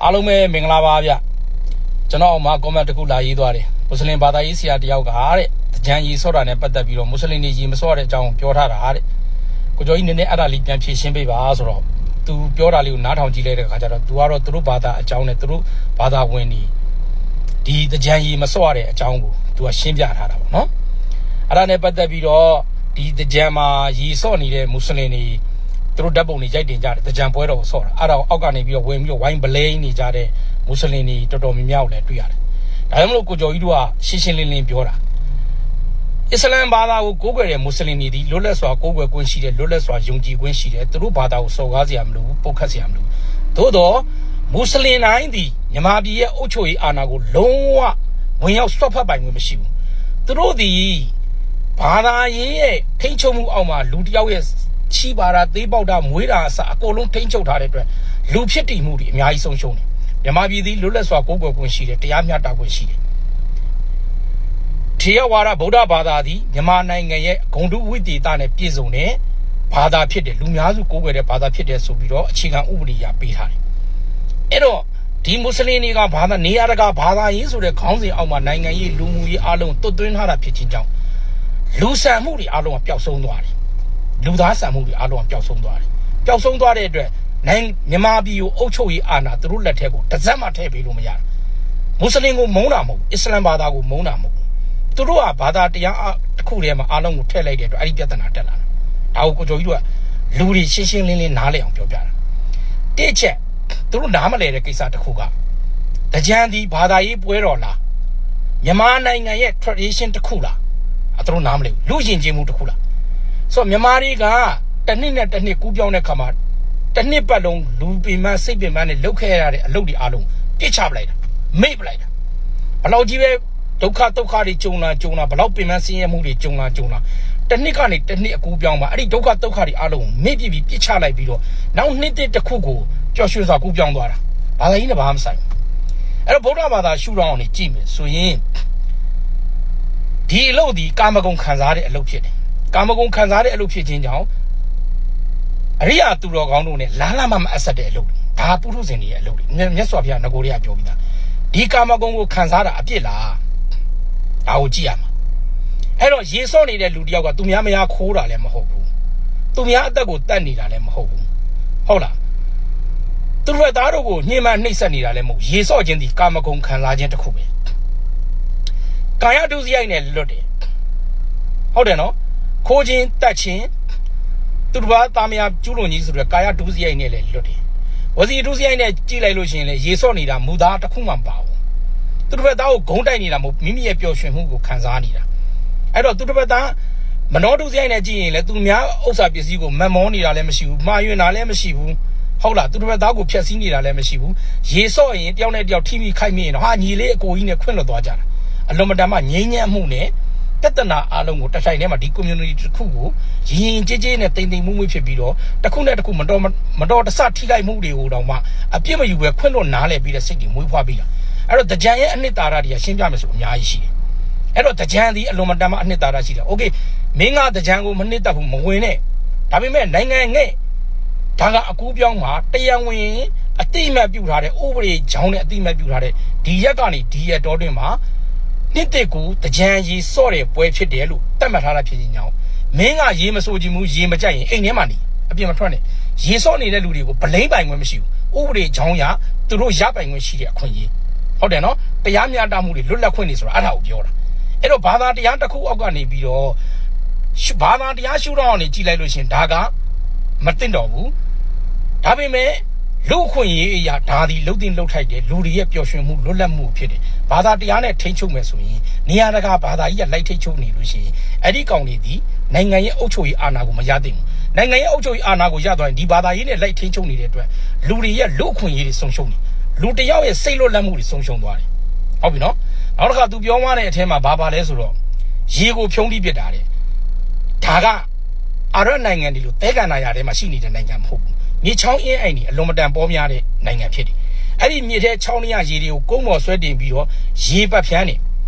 အားလုံးပဲမင်္ဂလာပါဗျကျွန်တော်မှာ comment တစ်ခုလာရေးသွားတယ်မွတ်စလင်ဘာသာရေးဆရာတယောက်ကတဲ့ကြံရီဆော့တာနဲ့ပတ်သက်ပြီးတော့မွတ်စလင်တွေရေမဆော့တဲ့အကြောင်းပြောထားတာတဲ့ကိုကျော်ကြီးနည်းနည်းအဲ့ဒါလေးပြန်ဖြေရှင်းပေးပါဆိုတော့ तू ပြောတာလေးကိုနားထောင်ကြည့်လိုက်တဲ့အခါကျတော့ तू ကတော့သူတို့ဘာသာအကြောင်းနဲ့သူတို့ဘာသာဝင်ဒီကြံရီမဆော့တဲ့အကြောင်းကို तू ကရှင်းပြထားတာပေါ့နော်အဲ့ဒါနဲ့ပတ်သက်ပြီးတော့ဒီကြံမှာရေဆော့နေတဲ့မွတ်စလင်တွေသူတို့ဓာတ်ပုံတွေရိုက်တင်ကြတယ်ကြံပွဲတော်ကိုဆော့တာအဲ့ဒါအောက်ကနေပြီးတော့ဝင်ပြီးတော့ဝိုင်းဘလိန်နေကြတဲ့မွတ်စလင်တွေတော်တော်များများကိုလည်းတွေ့ရတယ်ဒါကြောင့်မလို့ကိုကျော်ကြီးတို့ကရှင်းရှင်းလင်းလင်းပြောတာအစ္စလမ်ဘာသာကိုကိုးကွယ်တဲ့မွတ်စလင်တွေဒီလွတ်လပ်စွာကိုးကွယ်ခွင့်ရှိတယ်လွတ်လပ်စွာယုံကြည်ခွင့်ရှိတယ်သူတို့ဘာသာကိုစော်ကားစရာမလိုဘူးပုတ်ခတ်စရာမလိုဘူးသို့တော့မွတ်စလင်တိုင်းဒီမြန်မာပြည်ရဲ့အုပ်ချုပ်ရေးအာဏာကိုလုံးဝဝင်ရောက်ဆွတ်ဖက်ပိုင်ခွင့်မရှိဘူးသူတို့ဒီဘာသာရေးရဲ့ထိန်းချုပ်မှုအောက်မှာလူတစ်ယောက်ရဲ့ချီပါတာသေးပေါက်တာမွေးတာအစအကုန်လုံးထိန်းချုပ်ထားတဲ့အတွက်လူဖြစ်တည်မှုတွေအများကြီးဆုံးရှုံးတယ်မြန်မာပြည်သည်လွတ်လပ်စွာကိုးကွယ်ခွင့်ရှိတယ်တရားမျှတခွင့်ရှိတယ်ထေရဝါဒဗုဒ္ဓဘာသာသည်မြန်မာနိုင်ငံရဲ့ဂုဏ်တုဝိသေသနဲ့ပြည့်စုံတဲ့ဘာသာဖြစ်တယ်လူများစုကိုးကွယ်တဲ့ဘာသာဖြစ်တယ်ဆိုပြီးတော့အခြေခံဥပဒေအရပေးထားတယ်အဲ့တော့ဒီမွတ်စလင်တွေကဘာသာနေရာတကာဘာသာရေးဆိုတဲ့ခေါင်းစဉ်အောက်မှာနိုင်ငံရေးလူမှုရေးအလုံးသွတ်သွင်းထားတာဖြစ်ခြင်းကြောင့်လူဆန်မှုတွေအလုံးကပျောက်ဆုံးသွားတယ်လူသားဆန်မှုတွေအလုံးကပျောက်ဆုံးသွားတယ်ပျောက်ဆုံးသွားတဲ့အတွက်မြန်မာပြည်ကိုအုပ်ချုပ်ရေးအာဏာသူတို့လက်ထက်ကိုတစ်စက်မှထည့်ပေးလို့မရဘူးမွတ်စလင်ကိုမုန်းတာမဟုတ်ဘူးအစ္စလမ်ဘာသာကိုမုန်းတာမဟုတ်ဘူးသူတို့ကဘာသာတရားတစ်ခုတည်းမှာအားလုံးကိုထည့်လိုက်တဲ့အတွက်အဲ့ဒီပြဿနာတက်လာတာဒါကိုကိုကျော်ကြီးတို့ကလူတွေရှင်းရှင်းလင်းလင်းနားလည်အောင်ပြောပြတာတစ်ချက်သူတို့နားမလဲတဲ့ကိစ္စတစ်ခုကကြံဒီဘာသာရေးပွဲတော်လားမြန်မာနိုင်ငံရဲ့ tradition တစ်ခုလားသူတို့နားမလဲဘူးလူယဉ်ကျေးမှုတစ်ခုလားဆိုတော့မြန်မာတွေကတစ်နှစ်နဲ့တစ်နှစ်ကူးပြောင်းတဲ့ခါမှာတစ်နှစ်ပတ်လုံးလူပင်မစိတ်ပင်မနဲ့လှုပ်ခဲရတဲ့အလုပ်တွေအားလုံးပြစ်ချပလိုက်တာမိတ်ပလိုက်တာဘလောက်ကြီးပဲဒုက္ခတွေကြုံလာဘလောက်ပင်မဆင်းရဲမှုတွေကြုံလာတစ်နှစ်ကနေတစ်နှစ်အကူပြောင်းမှာအဲ့ဒီဒုက္ခတွေအားလုံးမိတ်ပြပြီးပြစ်ချလိုက်ပြီးတော့နောက်နှစ်တစ်ခုကိုပျော်ရွှင်စွာကူးပြောင်းသွားတာဘာသာရေးနဲ့ဘာမှမဆိုင်အဲ့တော့ဗုဒ္ဓဘာသာရှုထောင့်အောင်နေကြည့်မယ်ဆိုရင်ဒီအလုပ်ဒီကာမဂုဏ်ခံစားတဲ့အလုပ်ဖြစ်တယ်ကာမဂုဏ်ခံစားတဲ့အလုပ်ဖြစ်ခြင်းကြောင့်အရိယာသူတော်ကောင်းတို့နဲ့လားမအဆက်တဲ့အလုပ်ဒါပုထုဇဉ်တွေရဲ့အလုပ်တွေမြတ်စွာဘုရားငကိုတွေကပြောပြီးသားဒီကာမဂုဏ်ကိုခံစားတာအပြစ်လားဒါကိုကြည့်ရမှာအဲ့တော့ရေစော့နေတဲ့လူတယောက်ကသူများမယားခိုးတာလည်းမဟုတ်ဘူးသူများအသက်ကိုတတ်နေတာလည်းမဟုတ်ဘူးဟုတ်လားသူတို့သားတို့ကိုညှဉ်းပန်းနှိပ်စက်နေတာလည်းမဟုတ်ရေစော့ခြင်းဒီကာမဂုဏ်ခံစားခြင်းတစ်ခုပဲကာယဒုစရိုက်နဲ့လွတ်တယ်ဟုတ်တယ်နော်ခိုးခြင်းတတ်ခြင်းသူတို့ဘာသားမယားကျူးလွန်ကြီးဆိုတဲ့ကာယဒုစရိုက်နဲ့လည်းလွတ်တယ်ဝစီဒုစရိုက်နဲ့ကြည့်လိုက်လို့ရှိရင်လည်းရေစော့နေတာမူသားတစ်ခုမှမပါဘူးသူတို့ဘက်သားကိုဂုံးတိုက်နေတာမဟုတ်မိမိရဲ့ပျော်ရွှင်မှုကိုခံစားနေတာအဲ့တော့သူတို့ဘက်သားမနောဒုစရိုက်နဲ့ကြည့်ရင်လည်းသူများဥစ္စာပစ္စည်းကိုမမောနေတာလည်းမရှိဘူးမှားယွင်းတာလည်းမရှိဘူးဟုတ်လားသူတို့ဘက်သားကိုဖျက်ဆီးနေတာလည်းမရှိဘူးရေစော့ရင်တယောက်နဲ့တယောက်ထိမိခိုက်မိရင်တော့ဟာညီလေးအကိုကြီးနဲ့ခွင့်လွတ်သွားကြတာအလွန်မတန်မှငြိမ်းချမ်းမှုနဲ့တတနာအားလုံးကိုတစ်ထိုင်ထဲမှာဒီ community တစ်ခုကိုရင်ကြည်နဲ့တိမ်တိမ်မှုဖြစ်ပြီးတော့တစ်ခုနဲ့တစ်ခုမတော်တဆထိခိုက်မှုတွေကိုတော့မှအပြစ်မယူပဲခွင့်လွတ်နားလည်ပြီးတဲ့စိတ်တွေမွေးဖွားပြီးတာအဲ့တော့ကြံရဲ့အနှစ်သာရတွေကရှင်းပြမယ်ဆိုအများကြီးရှိတယ်အဲ့တော့ကြံဒီအလွန်မတန်မှအနှစ်သာရရှိတယ်โอเคမင်းကကြံကိုမနှစ်သက်ဘူးမဝင်နဲ့ဒါပေမဲ့နိုင်ငံငဲ့ဒါကအကူပြောင်းမှာတရားဝင်အတိအမှတ်ပြုထားတဲ့ဥပဒေကြောင်းနဲ့အတိအမှတ်ပြုထားတဲ့ဒီရက်ကနေဒီရက်တော်တွင်မှာနှစ်တစ်ကူကြံရေစော့တဲ့ပွဲဖြစ်တယ်လို့တတ်မှတ်ထားတာဖြစ်ခြင်းကြောင့်မင်းကရေမစိုးကြည့်ဘူးရေမကြိုက်ရင်အိမ်ထဲမှာနေအပြင်မထွက်နဲ့ရေစော့နေတဲ့လူတွေကိုဗလိမ့်ပိုင်ခွင့်မရှိဘူးဥပဒေကြောင်းရသူတို့ရပိုင်ခွင့်ရှိတဲ့အခွင့်အရေးဟုတ်တယ်နော်တရားမျှတမှုတွေလွတ်လပ်ခွင့်တွေဆိုတာအဲ့ဒါကိုပြောတာအဲ့တော့ဘာသာတရားတစ်ခုအောက်ကနေပြီးတော့ဘာသာတရားရှုထောင့်အောင်နေကြည့်လိုက်လို့ရှင်ဒါကမတင်တော့ဘူးဒါပေမဲ့လူအခွင့်အရေးအရာဒါဒီလှုပ်တင်လှုပ်ထိုက်တယ်လူတွေရဲ့ပျော်ရွှင်မှုလွတ်လပ်မှုဖြစ်တယ်ဘာသာတရားနဲ့ထိန်းချုပ်မယ်ဆိုရင်နေရာတကာဘာသာကြီးကလိုက်ထိန်းချုပ်နေလို့ရှိရင်အဲ့ဒီကောင်တွေဒီနိုင်ငံရဲ့အုပ်ချုပ်ရေးအာဏာကိုမရသင့်ဘူးနိုင်ငံရဲ့အုပ်ချုပ်ရေးအာဏာကိုရသွားရင်ဒီဘာသာရေးနဲ့လိုက်ထိန်းချုပ်နေတဲ့အတွက်လူတွေရဲ့လူအခွင့်အရေးတွေဆုံးရှုံးနေလူတယောက်ရဲ့စိတ်လွတ်လပ်မှုတွေဆုံးရှုံးသွားတယ်ဟုတ်ပြီနော်နောက်တစ်ခါသူပြောသွားတဲ့အထဲမှာဘာပါလဲဆိုတော့ရေကိုဖြုံးပြီးပြစ်တာတဲ့ဒါကအာရနိုင်ငံတွေလို့တဲကန်နာရထဲမှာရှိနေတဲ့နိုင်ငံမဟုတ်ဘူးမြေချောင်းအင်းအိမ်တွေအလွန်မတန်ပေါများတဲ့နိုင်ငံဖြစ်တယ်အဲ့ဒီမြေထဲချောင်းရရေတွေကိုကုန်းပေါ်ဆွဲတင်ပြီးတော့ရေပတ်ဖြန်းနေ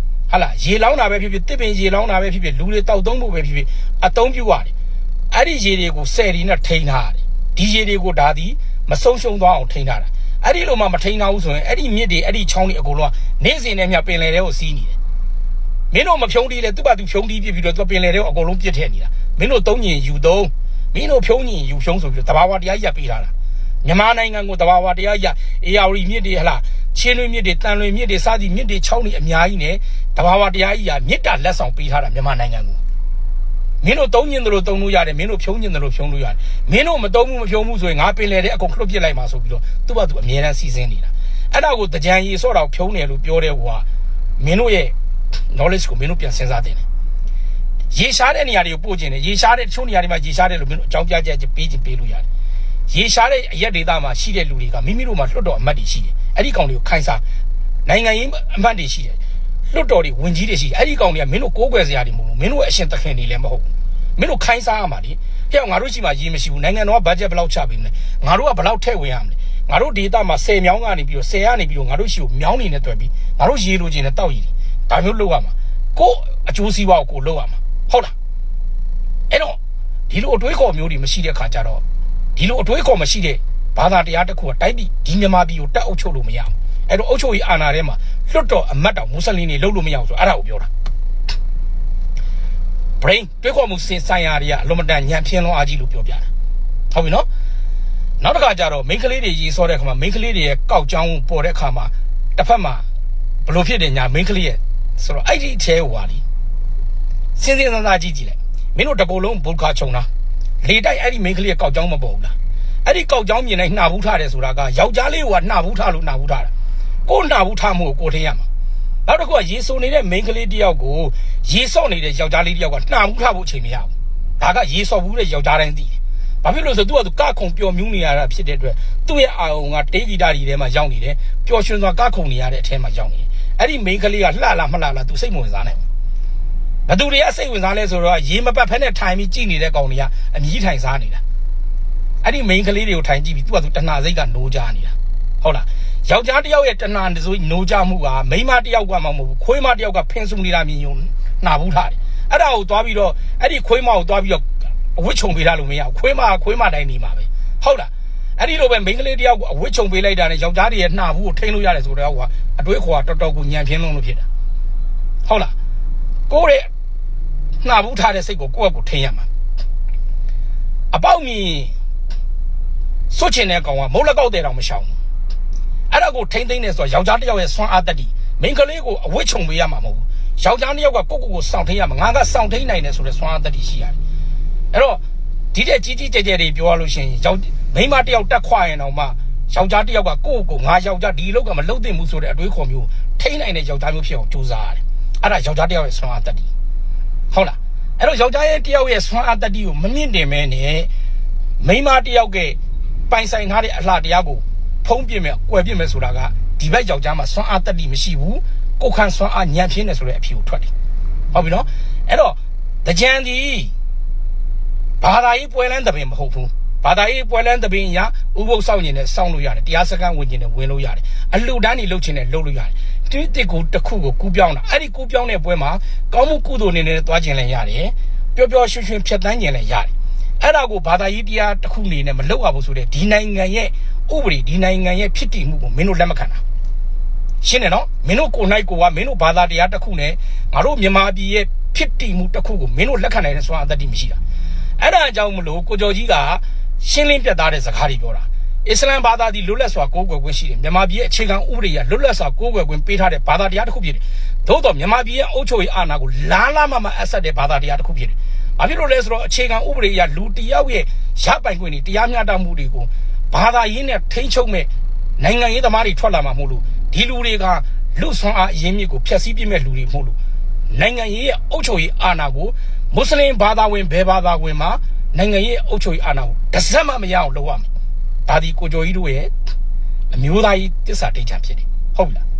ဟာလားရေလောင်းတာပဲဖြစ်ဖြစ်တစ်ပင်ရေလောင်းတာပဲဖြစ်ဖြစ်လူတွေတောက်သုံးဖို့ပဲဖြစ်ဖြစ်အသုံးပြုရတယ်အဲ့ဒီရေတွေကိုဆယ်ရီနဲ့ထိန်းထားရတယ်ဒီရေတွေကိုဒါသည်မဆုံးရှုံးသွားအောင်ထိန်းထားတာ အဲ့ဒီလိုမှမထိန်အောင်ဆိုရင်အဲ့ဒီမြစ်တွေအဲ့ဒီချောင်းတွေအကုန်လုံးကနေစဉ်နဲ့မြပင်လေတွေကိုစီးနေတယ်မင်းတို့မဖြုံးတီးလေသူ့ဘာသူဖြုံးတီးပြပြီးတော့သူပင်လေတွေကိုအကုန်လုံးပြစ်ထည့်နေတာမင်းတို့သုံးညင်ယူသုံးမင်းတို့ဖြုံးညင်ယူဖြုံးဆိုပြီးတော့တဘာဝတရားကြီးပေးထားတာမြန်မာနိုင်ငံကိုတဘာဝတရားကြီးအေယာဝတီမြစ်တွေဟလားချင်းလွင်မြစ်တွေတန်လွင်မြစ်တွေစသည်မြစ်တွေချောင်းတွေအများကြီးနဲ့တဘာဝတရားကြီးမြစ်တာလက်ဆောင်ပေးထားတာမြန်မာနိုင်ငံကိုမင်းတို့သုံးညင်တယ်လို့သုံးလို့ရတယ်မင်းတို့ဖြုံးညင်တယ်လို့ဖြုံးလို့ရတယ်မင်းတို့မသုံးဘူးမဖြုံးဘူးဆိုရင်ငါပင်လေတဲ့အကုန်ခလွတ်ပစ်လိုက်မှာဆိုပြီးတော့သူ့ဘာသူအမြဲတမ်းစီစဉ်နေတာအဲ့ဒါကိုတကြံရီဆော့တော့ဖြုံးတယ်လို့ပြောတဲ့ဟိုကမင်းတို့ရဲ့ knowledge ကိုမင်းတို့ပြန်စဉ်းစားတင်တယ်ရေရှားတဲ့နေရာတွေကိုပို့ကျင်တယ်ရေရှားတဲ့တချို့နေရာတွေမှာရေရှားတယ်လို့မင်းတို့အကြောင်းပြချက်ပေးချင်ပေးလို့ရတယ်ရေရှားတဲ့အရက်ဒေသမှာရှိတဲ့လူတွေကမိမိတို့မှာလွတ်တော်အမတ်တွေရှိတယ်အဲ့ဒီကောင်တွေကိုခိုင်းစားနိုင်ငံရေးအမတ်တွေရှိတယ်လွတ်တော်တွေဝင်ကြီးတွေရှိတယ်အဲ့ဒီကောင်တွေကမင်းတို့ကိုးကွယ်စရာတွေမဟုတ်ဘူးမင်းတို့ရဲ့အရှင်သခင်တွေလည်းမဟုတ်ဘူးမင်းတို့ခိုင်းစားရမှာလေဟဲ့ငါတို့ရှိမှရေးမရှိဘူးနိုင်ငံတော်ကဘတ်ဂျက်ဘယ်လောက်ချပေးမလဲငါတို့ကဘယ်လောက်ထည့်ဝင်ရမလဲငါတို့ဒေသမှာ10မြောင်းကနေပြီးတော့10ကနေပြီးတော့ငါတို့ရှိကိုမြောင်းနေနဲ့တွေ့ပြီးငါတို့ရေးလို့ခြင်းနဲ့တောက်ရည်ဒါမျိုးလုပ်ရမှာကိုအကျိုးစီးပွားကိုလုပ်ရမှာဟုတ်လားအဲ့တော့ဒီလိုအတွေးခေါ်မျိုးတွေမရှိတဲ့ခါကျတော့ဒီလိုအတွေးခေါ်မရှိတဲ့ဘာသာတရားတစ်ခုကတိုက်ပြီးဒီမြန်မာပြည်ကိုတက်အုပ်ချုပ်လို့မရဘူးအဲ့တော့အုပ်ချုပ်ရေးအာဏာထဲမှာလွတ်တော်အမတ်တော်မွတ်စလင်တွေလုပ်လို့မရဘူးဆိုအဲ့ဒါကိုပြောတာ brain တွေးခေါ်မှုစဉ်ဆိုင်ရာတွေကအလွန်မတန်ညံ့ဖျင်းလွန်အားကြီးလို့ပြောပြတာဟုတ်ပြီနော်နောက်တစ်ခါကျတော့မိန်းကလေးတွေရေးစောတဲ့ခါမှာမိန်းကလေးတွေရဲ့ကောက်ကြောင်းပေါ်တဲ့ခါမှာတစ်ဖက်မှာဘလို့ဖြစ်တယ်ညာမိန်းကလေးရဲ့ဆိုတော့အဲ့ဒီထဲဟွာလीစဉ်းစဉ်းစားစားကြည့်လိုက်မင်းတို့တကူလုံးဘူကာချုံလားလေတိုက်အဲ့ဒီမိန်းကလေးရဲ့ကောက်ကြောင်းမပေါ်ဘူးလားအဲ့ဒီကောက်ကြောင်းမြင်လိုက်နှာဘူးထားတယ်ဆိုတာကယောက်ျားလေးကနှာဘူးထားလို့နှာဘူးထားတာကိုနှာဘူးထားမှုကိုထင်ရမှာနောက်တစ်ခုကရေစုံနေတဲ့မိန်းကလေးတယောက်ကိုရေဆော့နေတဲ့ယောက်ျားလေးတယောက်ကနှာဘူးထားဖို့အချိန်မရဘူးဒါကရေဆော့ဘူးတဲ့ယောက်ျားတိုင်းသိတယ်ဘာဖြစ်လို့ဆိုသူကကခုံပျော်မြူးနေရတာဖြစ်တဲ့အတွက်သူ့ရဲ့အာရုံကတေးဂီတာတွေထဲမှာရောက်နေတယ်ပျော်ရွှင်စွာကခုံနေရတဲ့အထဲမှာရောက်နေတယ်အဲ့ဒီမိန်းကလေးကလှလားမလှလားသူစိတ်မဝင်စားနိုင်ဘူးဘသူတွေကစိတ်ဝင်စားလဲဆိုတော့ရေမပတ်ဖက်နဲ့ထိုင်ပြီးကြည့်နေတဲ့ကောင်တွေကအမြည်ထိုင်စားနေတာအဲ့ဒီမိန်းကလေးတွေကိုထိုင်ကြည့်ပြီးသူကသူတဏှာစိတ်ကနိုးကြနေတာဟုတ်လားယောက်ျားတယောက်ရဲ့တဏှာဆိုနိုးကြမှုကမိန်းမတယောက်ကမှမဟုတ်ဘူးခွေးမတယောက်ကဖင်ဆူနေတာမြင်ယုံနှာဘူးထားတယ်အဲ့ဒါကိုသွားပြီးတော့အဲ့ဒီခွေးမကိုသွားပြီးတော့အဝစ်ချုံပေးထားလို့မရဘူးခွေးမတိုင်းနေမှာပဲဟုတ်လားအဲ့ဒီလိုပဲမိန်းကလေးတယောက်ကိုအဝစ်ချုံပေးလိုက်တာနဲ့ယောက်ျားတွေရဲ့နှာဘူးကိုထိန်းလို့ရတယ်ဆိုတော့အတွေးခေါ်တော်တော်ကိုညံပြင်းလုံးလို့ဖြစ်တာဟုတ်လားကိုယ့်ရဲ့နှာဘူးထားတဲ့စိတ်ကိုကိုယ့်ကိုထိန်းရမှာအပေါက်မြင်စွတ်ချင်တဲ့ကောင်ကမုတ်လက်ကောက်တဲ့တောင်မရှောင်ဘူးအဲ့ဒါကိုထိန်းသိမ်းနေဆိုတော့ယောက်ျားတယောက်ရဲ့ဆွမ်းအားတတ္တိမိန်းကလေးကိုအဝစ်ချုံပေးရမှာမဟုတ်ဘူးယောက်ျားတယောက်ကကိုစောင့်ထိန်းရမှာငါကစောင့်ထိန်းနိုင်တယ်ဆိုတဲ့ဆွမ်းအားတတ္တိရှိရတယ်အဲ့တော့ဒီတဲ့ကြီးကြီးကျယ်ကျယ်တွေပြောရလို့ရှိရင်မိန်းမတယောက်တက်ခွာရင်တော့မှယောက်ျားတယောက်ကကိုငါယောက်ျားဒီလောက်ကမလှုပ်သိမ့်ဘူးဆိုတဲ့အတွေးခေါ်မျိုးထိန်းနိုင်တဲ့ယောက်ျားမျိုးဖြစ်အောင်ကြိုးစားရတယ်အဲ့ဒါယောက်ျားတယောက်ရဲ့ဆွမ်းအားတတ္တိဟုတ်လားအဲ့တော့ယောက်ျားရဲ့တယောက်ရဲ့ဆွမ်းအားတတ္တိကိုမမြင့်တင်မဲနဲ့မိန်းမတယောက်ကပိုင်ဆိုင်ထားတဲ့အလှတရားကိုဖုံးပြစ်မယ်ကွယ်ပြစ်မယ်ဆိုတာကဒီဘက်ယောက်ျားမှာဆွမ်းအားတတ္တိမရှိဘူးကိုခန့်ဆွမ်းအားညံ့ဖျင်းနေဆိုတဲ့အဖြေကိုထွက်တယ်ဟုတ်ပြီနော်အဲ့တော့တကြံဒီဘာသာရေးပွဲလန်းတပင်မဟုတ်ဘူးဘာသာရေးပွဲလန်းတပင်ရဥပုသ်စောင့်နေနဲ့စောင့်လို့ရတယ်တရားစခန်းဝင်နေနဲ့ဝင်လို့ရတယ်အလှူဒန်းနေလှုပ်ချင်နဲ့လှုပ်လို့ရတယ်တိတစ်ကိုတစ်ခုကိုကူးပြောင်းတာအဲ့ဒီကူးပြောင်းတဲ့ပွဲမှာကောင်းမှုကုသိုလ်နေနဲ့သွားခြင်းလည်းရတယ်ပျော်ပျော်ရွှင်ရွှင်ဖြတ်သန်းခြင်းလည်းရတယ်အဲ့ဒါကိုဘာသာရေးတရားတစ်ခုနေနဲ့မလှုပ်ရဘူးဆိုတဲ့ဒီနိုင်ငံရဲ့ဥပဒေဒီနိုင်ငံရဲ့ဖြစ်တည်မှုကိုမင်းတို့လက်မခံတာရှင်းတယ်နော်မင်းတို့ကိုယ်၌ကိုကမင်းတို့ဘာသာတရားတစ်ခုနဲ့ငါတို့မြန်မာပြည်ရဲ့ဖြစ်တည်မှုတစ်ခုကိုမင်းတို့လက်ခံနိုင်တဲ့စွမ်းအတ္တိမရှိတာအဲ့ဒါအကြောင်းမလို့ကိုကျော်ကြီးကရှင်းလင်းပြတ်သားတဲ့စကားတွေပြောတာအစ္စလမ်ဘာသာဒီလွတ်လပ်စွာကိုးကွယ်ခွင့်ရှိတယ်မြန်မာပြည်ရဲ့အခြေခံဥပဒေရလွတ်လပ်စွာကိုးကွယ်ခွင့်ပေးထားတဲ့ဘာသာတရားတစ်ခုဖြစ်တယ်သို့တော့မြန်မာပြည်ရဲ့အုပ်ချုပ်ရေးအာဏာကိုလားမအဆက်တဲ့ဘာသာတရားတစ်ခုဖြစ်တယ်ဘာဖြစ်လို့လဲဆိုတော့အခြေခံဥပဒေရလူတယောက်ရဲ့ရပိုင်ခွင့်တွေတရားမျှတမှုတွေကိုဘာသာရေးနဲ့ထိန်းချုပ်မဲ့နိုင်ငံရေးသမားတွေထွက်လာမှာမဟုတ်လို့ဒီလူတွေကလူဆွမ်းအားအရင်းမြစ်ကိုဖျက်ဆီးပြစ်မဲ့လူတွေမဟုတ်လို့နိုင်ငံရေးရဲ့အုပ်ချုပ်ရေးအာဏာကိုမွတ်စလင်ဘာသာဝင်ဘယ်ဘာသာဝင်မှာနိုင်ငံရေးအုပ်ချုပ်ရေးအာဏာကိုတစ်စက်မှမရအောင်လုပ်ရမယ်ဒါဒီကိုကျော်ကြီးတို့ရဲ့အမျိုးသားရေးတစ္ဆာဒိဋ္ဌာန်ဖြစ်တယ်ဟုတ်ပြီလား